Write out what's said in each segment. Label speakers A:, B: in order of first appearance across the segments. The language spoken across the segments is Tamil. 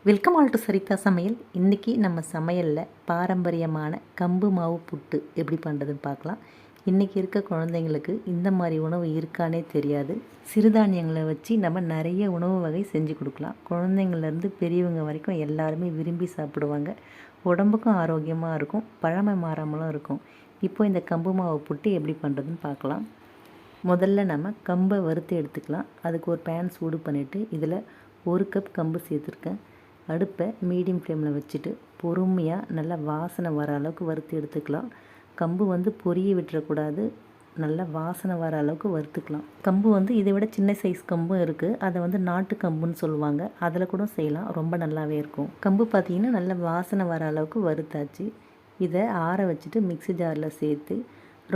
A: வெல்கம் ஆல் டு சரிதா சமையல். இன்றைக்கி நம்ம சமையலில் பாரம்பரியமான கம்பு மாவு புட்டு எப்படி பண்ணுறதுன்னு பார்க்கலாம். இன்றைக்கி இருக்க குழந்தைங்களுக்கு இந்த மாதிரி உணவு இருக்கானே தெரியாது. சிறுதானியங்களை வச்சு நம்ம நிறைய உணவு வகை செஞ்சு கொடுக்கலாம். குழந்தைங்கள்லேருந்து பெரியவங்க வரைக்கும் எல்லாருமே விரும்பி சாப்பிடுவாங்க. உடம்புக்கும் ஆரோக்கியமாக இருக்கும், பழமை மாறாமலும் இருக்கும். இப்போ இந்த கம்பு மாவு புட்டு எப்படி பண்ணுறதுன்னு பார்க்கலாம். முதல்ல நம்ம கம்பை வறுத்து எடுத்துக்கலாம். அதுக்கு ஒரு பேன் சூடு பண்ணிவிட்டு இதில் 1 கப் கம்பு சேர்த்துருக்கேன். அடுப்பை மீடியம் ஃப்ளேமில் வச்சுட்டு பொறுமையாக நல்லா வாசனை வர அளவுக்கு வறுத்து எடுத்துக்கலாம். கம்பு பொரிய விட்டுறக்கூடாது, நல்லா வாசனை வர அளவுக்கு வறுத்துக்கலாம். கம்பு இதை விட சின்ன சைஸ் கம்பும் இருக்குது. அதை நாட்டு கம்புன்னு சொல்லுவாங்க. அதில் கூட செய்யலாம், ரொம்ப நல்லாவே இருக்கும். கம்பு பார்த்திங்கன்னா நல்லா வாசனை வர அளவுக்கு வறுத்தாச்சு. இதை ஆற வச்சுட்டு மிக்ஸி ஜாரில் சேர்த்து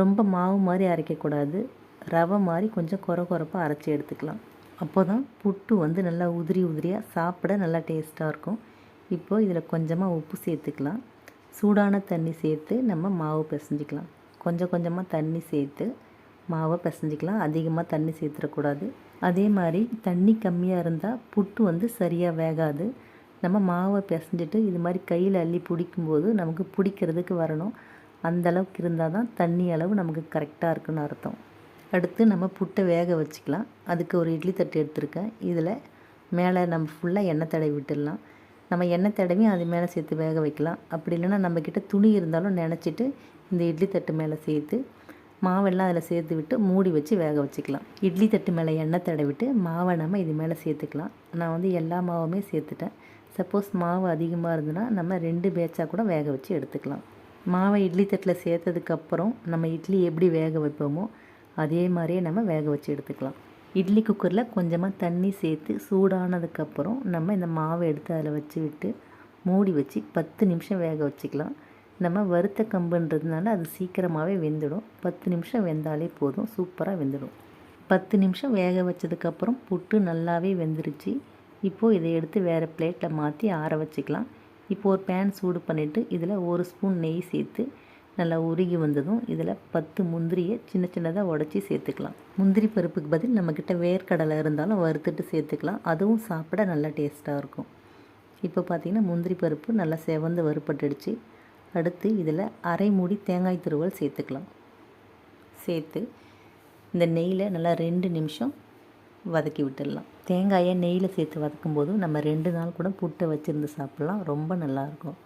A: ரொம்ப மாவு மாதிரி அரைக்கக்கூடாது, ரவை மாதிரி கொஞ்சம் கொரப்பாக அரைச்சி எடுத்துக்கலாம். அப்போ தான் புட்டு நல்லா உதிரியாக சாப்பிட நல்லா டேஸ்ட்டாக இருக்கும். இப்போது இதில் கொஞ்சமாக உப்பு சேர்த்துக்கலாம். சூடான தண்ணி சேர்த்து நம்ம மாவு பிசைஞ்சிக்கலாம். கொஞ்சமாக தண்ணி சேர்த்து மாவை பிசைஞ்சிக்கலாம். அதிகமாக தண்ணி சேர்த்துடக்கூடாது. அதே மாதிரி தண்ணி கம்மியாக இருந்தால் புட்டு சரியாக வேகாது. நம்ம மாவை பிசைஞ்சிட்டு இது மாதிரி கையில் அள்ளி பிடிக்கும்போது நமக்கு பிடிக்கிறதுக்கு வரணும். அந்தளவுக்கு இருந்தால் தான் தண்ணி அளவு நமக்கு கரெக்டாக இருக்குன்னு அர்த்தம். அடுத்து நம்ம புட்டை வேக வச்சுக்கலாம். அதுக்கு ஒரு இட்லி தட்டு எடுத்துருக்கேன். இதில் மேலே நம்ம ஃபுல்லாக எண்ணெய் தடவி விட்டுடலாம். நம்ம எண்ணெய் தடவி அது மேலே சேர்த்து வேக வைக்கலாம். அப்படி இல்லைன்னா நம்மக்கிட்ட துணி இருந்தாலும் நினச்சிட்டு இந்த இட்லி தட்டு மேலே சேர்த்து மாவெல்லாம் அதில் சேர்த்து விட்டு மூடி வச்சு வேக வச்சுக்கலாம். இட்லி தட்டு மேலே எண்ணெய் தடவிட்டு மாவை நம்ம இது மேலே சேர்த்துக்கலாம். நான் எல்லா மாவுமே சேர்த்துட்டேன். சப்போஸ் மாவு அதிகமாக இருந்ததுன்னா நம்ம 2 பேட்சாக கூட வேக வச்சு எடுத்துக்கலாம். மாவை இட்லி தட்டில் சேர்த்ததுக்கப்புறம் நம்ம இட்லி எப்படி வேக வைப்போமோ அதே மாதிரியே நம்ம வேக வச்சு எடுத்துக்கலாம். இட்லி குக்கரில் கொஞ்சமாக தண்ணி சேர்த்து சூடானதுக்கப்புறம் நம்ம இந்த மாவை எடுத்து அதில் வச்சு விட்டு மூடி வச்சு 10 நிமிஷம் வேக வச்சுக்கலாம். நம்ம வறுத்த கம்புன்றதுனால அது சீக்கிரமாகவே வெந்துடும். 10 நிமிஷம் வெந்தாலே போதும், சூப்பராக வெந்துடும். 10 நிமிஷம் வேக வச்சதுக்கப்புறம் புட்டு நல்லாவே வெந்துருச்சு. இப்போது இதை எடுத்து வேறு பிளேட்டில் மாற்றி ஆற வச்சுக்கலாம். இப்போது ஒரு பேன் சூடு பண்ணிவிட்டு இதில் 1 ஸ்பூன் நெய் சேர்த்து நல்லா உருகி வந்ததும் இதில் 10 முந்திரியை சின்னதாக உடச்சி சேர்த்துக்கலாம். முந்திரி பருப்புக்கு பதில் நம்மக்கிட்ட வேர்க்கடலை இருந்தாலும் வறுத்துட்டு சேர்த்துக்கலாம். அதுவும் சாப்பிட நல்லா டேஸ்ட்டாக இருக்கும். இப்போ பார்த்திங்கன்னா முந்திரி பருப்பு நல்லா செவந்து வறுப்பட்டுடுச்சு. அடுத்து இதில் அரை மூடி தேங்காய் துருவல் சேர்த்துக்கலாம். சேர்த்து இந்த நெய்யில் நல்லா 2 நிமிஷம் வதக்கி விட்டுடலாம். தேங்காயை நெய்யில் சேர்த்து வதக்கும்போது நம்ம 2 நாள் கூட புட்டை வச்சுருந்து சாப்பிட்லாம், ரொம்ப நல்லாயிருக்கும்.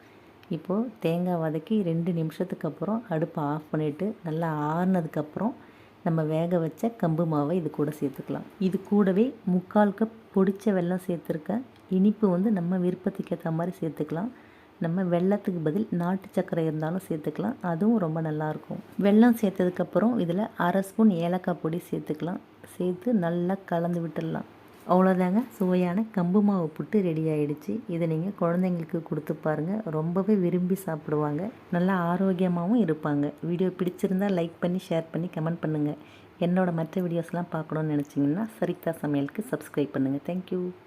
A: இப்போது தேங்காய் வதக்கி 2 நிமிஷத்துக்கு அப்புறம் அடுப்பை ஆஃப் பண்ணிவிட்டு நல்லா ஆறுனதுக்கப்புறம் நம்ம வேக வச்ச கம்பு மாவை இது கூட சேர்த்துக்கலாம். இது கூடவே 3/4 கப் பொடிச்ச வெல்லம் சேர்த்துருக்கேன். இனிப்பு நம்ம விருப்பத்துக்கு ஏற்ற மாதிரி சேர்த்துக்கலாம். நம்ம வெல்லத்துக்கு பதில் நாட்டு சர்க்கரை இருந்தாலும் சேர்த்துக்கலாம், அதுவும் ரொம்ப நல்லாயிருக்கும். வெல்லம் சேர்த்ததுக்கப்புறம் இதில் 1/2 ஸ்பூன் ஏலக்காய் பொடி சேர்த்துக்கலாம். சேர்த்து நல்லா கலந்து விட்டுடலாம். அவ்வளோதாங்க, சுவையான கம்பு மாவு புட்டு ரெடி ஆகிடுச்சு. இதை நீங்கள் குழந்தைங்களுக்கு கொடுத்து பாருங்கள், ரொம்பவே விரும்பி சாப்பிடுவாங்க, நல்லா ஆரோக்கியமாகவும் இருப்பாங்க. வீடியோ பிடிச்சிருந்தால் லைக் பண்ணி ஷேர் பண்ணி கமெண்ட் பண்ணுங்கள். என்னோடய மற்ற வீடியோஸ்லாம் பார்க்கணுன்னு நினச்சிங்கன்னா சரிதா சமையலுக்கு சப்ஸ்கிரைப் பண்ணுங்கள். தேங்க்யூ.